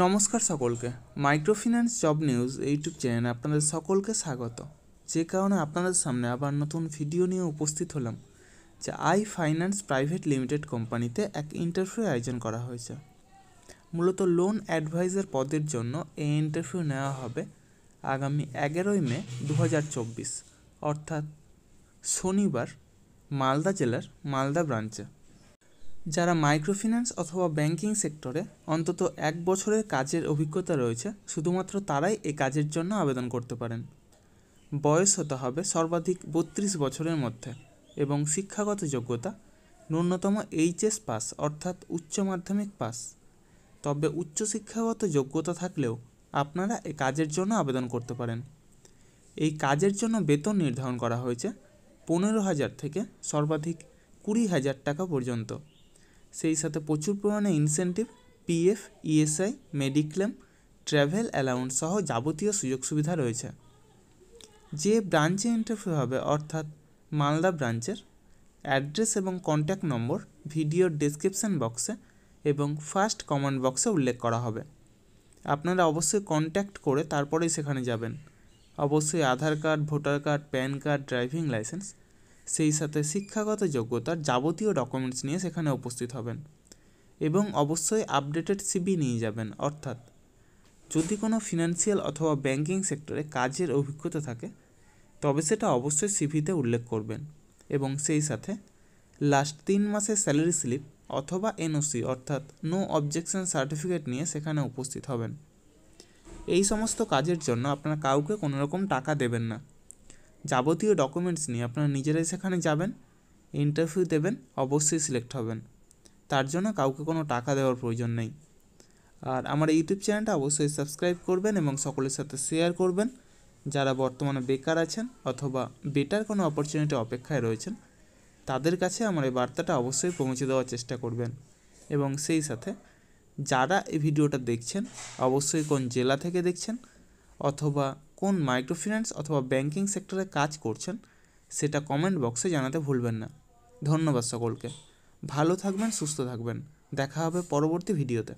নমস্কার সকলকে, microfinance job news YouTube চ্যানেলে আপনাদের সকলকে স্বাগত। যে কারণে আপনাদের সামনে আবার নতুন ভিডিও নিয়ে উপস্থিত হলাম যে আই ফাইন্যান্স প্রাইভেট লিমিটেড কোম্পানিতে এক ইন্টারভিউ আয়োজন করা হয়েছে। মূলত লোন অ্যাডভাইজার পদের জন্য এই ইন্টারভিউ নেওয়া হবে আগামী 11ই মে 2024, অর্থাৎ শনিবার, মালদা জেলার মালদা ব্রাঞ্চে। যারা মাইক্রোফিন্যান্স অথবা ব্যাংকিং সেক্টরে অন্তত 1 বছরের কাজের অভিজ্ঞতা রয়েছে, শুধুমাত্র তারাই এই কাজের জন্য আবেদন করতে পারেন। বয়স হতে হবে সর্বাধিক 32 বছরের মধ্যে এবং শিক্ষাগত যোগ্যতা ন্যূনতম এইচএস পাস অর্থাৎ উচ্চ মাধ্যমিক পাস। তবে উচ্চশিক্ষাগত যোগ্যতা থাকলেও আপনারা এই কাজের জন্য আবেদন করতে পারেন। এই কাজের জন্য বেতন নির্ধারণ করা হয়েছে 15,000 থেকে সর্বাধিক 20,000 টাকা পর্যন্ত। সেই সাথে প্রচুর পরিমাণে incentive, PF, ESI, mediclaim, travel allowance সহ যাবতীয় সুযোগ সুবিধা রয়েছে। যে ব্রাঞ্চে ইন্টারভিউ হবে অর্থাৎ মালদা ব্রাঞ্চের অ্যাড্রেস এবং কন্ট্যাক্ট নম্বর ভিডিওর ডেসক্রিপশন বক্সে এবং ফার্স্ট কমেন্ট বক্সে উল্লেখ করা হবে। আপনারা অবশ্যই কন্ট্যাক্ট করে তারপরেই সেখানে যাবেন। অবশ্যই Aadhaar card, voter card, PAN card, driving licence, সেই সাথে শিক্ষাগত যোগ্যতার যাবতীয় ডকুমেন্টস নিয়ে সেখানে উপস্থিত হবেন এবং অবশ্যই আপডেটেড সিভি নিয়ে যাবেন। অর্থাৎ যদি কোনো ফিনান্সিয়াল অথবা ব্যাংকিং সেক্টরে কাজের অভিজ্ঞতা থাকে তবে সেটা অবশ্যই সিভিতে উল্লেখ করবেন এবং সেই সাথে লাস্ট 3 মাসের স্যালারি স্লিপ অথবা এনওসি অর্থাৎ নো অবজেকশন সার্টিফিকেট নিয়ে সেখানে উপস্থিত হবেন। এই সমস্ত কাজের জন্য আপনারা কাউকে কোনো রকম টাকা দেবেন না। যাবতীয় ডকুমেন্টস নিয়ে আপনারা নিজেরাই সেখানে যাবেন, ইন্টারভিউ দেবেন, অবশ্যই সিলেক্ট হবেন। তার জন্য কাউকে কোনো টাকা দেওয়ার প্রয়োজন নেই। আর আমার ইউটিউব চ্যানেলটা অবশ্যই সাবস্ক্রাইব করবেন এবং সকলের সাথে শেয়ার করবেন। যারা বর্তমানে বেকার আছেন অথবা বেটার কোনো অপরচুনিটি অপেক্ষায় রয়েছেন তাদের কাছে আমার এই বার্তাটা অবশ্যই পৌঁছে দেওয়ার চেষ্টা করবেন। এবং সেই সাথে যারা এই ভিডিওটা দেখছেন অবশ্যই কোন জেলা থেকে দেখছেন অথবা কোন মাইক্রোফিন্যান্স অথবা ব্যাংকিং সেক্টরে কাজ করছেন সেটা কমেন্ট বক্সে জানাতে ভুলবেন না। ধন্যবাদ সকলকে। ভালো থাকবেন, সুস্থ থাকবেন। দেখা হবে পরবর্তী ভিডিওতে।